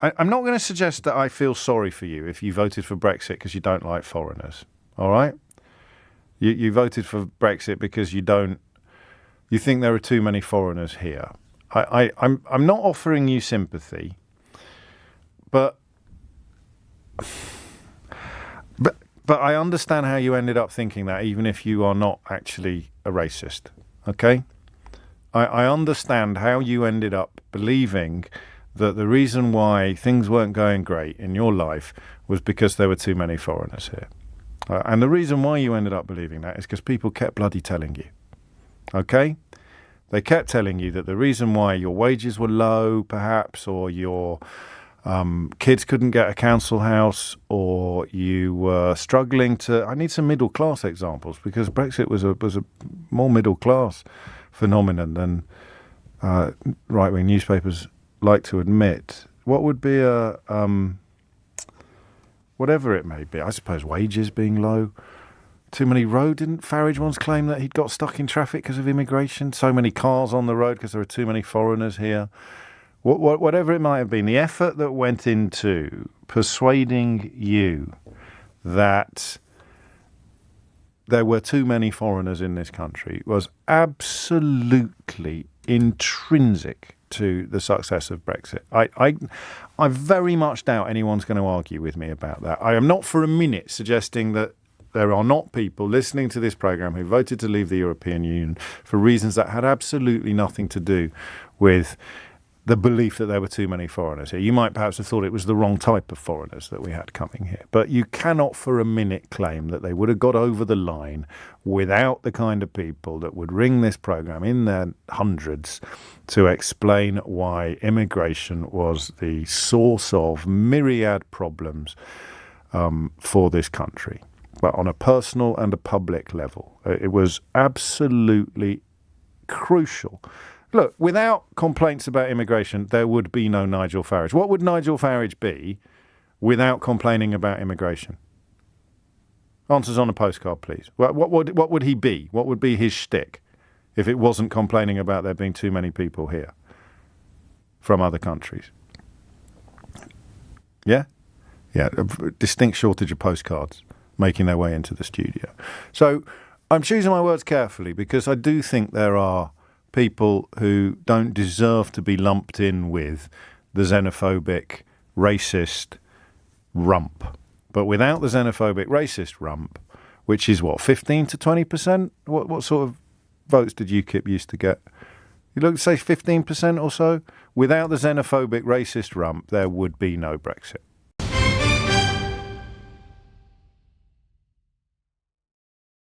I'm not going to suggest that I feel sorry for you if you voted for Brexit because you don't like foreigners. All right? You voted for Brexit because you think there are too many foreigners here. I'm not offering you sympathy, but I understand how you ended up thinking that, even if you are not actually a racist. Okay? I understand how you ended up believing that the reason why things weren't going great in your life was because there were too many foreigners here. And the reason why you ended up believing that is because people kept bloody telling you. Okay? They kept telling you that the reason why your wages were low, perhaps, or your kids couldn't get a council house, or you were struggling to... I need some middle class examples, because Brexit was a more middle class phenomenon than right-wing newspapers like to admit. What would be a... whatever it may be, I suppose wages being low, too many road. Didn't Farage once claim that he'd got stuck in traffic because of immigration? So many cars on the road because there are too many foreigners here. Whatever it might have been, the effort that went into persuading you that there were too many foreigners in this country was absolutely intrinsic to the success of Brexit. I very much doubt anyone's going to argue with me about that. I am not for a minute suggesting that there are not people listening to this programme who voted to leave the European Union for reasons that had absolutely nothing to do with the belief that there were too many foreigners here. You might perhaps have thought it was the wrong type of foreigners that we had coming here. But you cannot for a minute claim that they would have got over the line without the kind of people that would ring this programme in their hundreds to explain why immigration was the source of myriad problems for this country. But on a personal and a public level, it was absolutely crucial. Look, without complaints about immigration, there would be no Nigel Farage. What would Nigel Farage be without complaining about immigration? Answers on a postcard, please. What would he be? What would be his shtick if it wasn't complaining about there being too many people here from other countries? Yeah? Yeah, a distinct shortage of postcards making their way into the studio. So I'm choosing my words carefully because I do think there are people who don't deserve to be lumped in with the xenophobic, racist rump. But without the xenophobic, racist rump, which is what, 15 to 20%? What sort of votes did UKIP used to get? You look, say 15% or so? Without the xenophobic, racist rump, there would be no Brexit.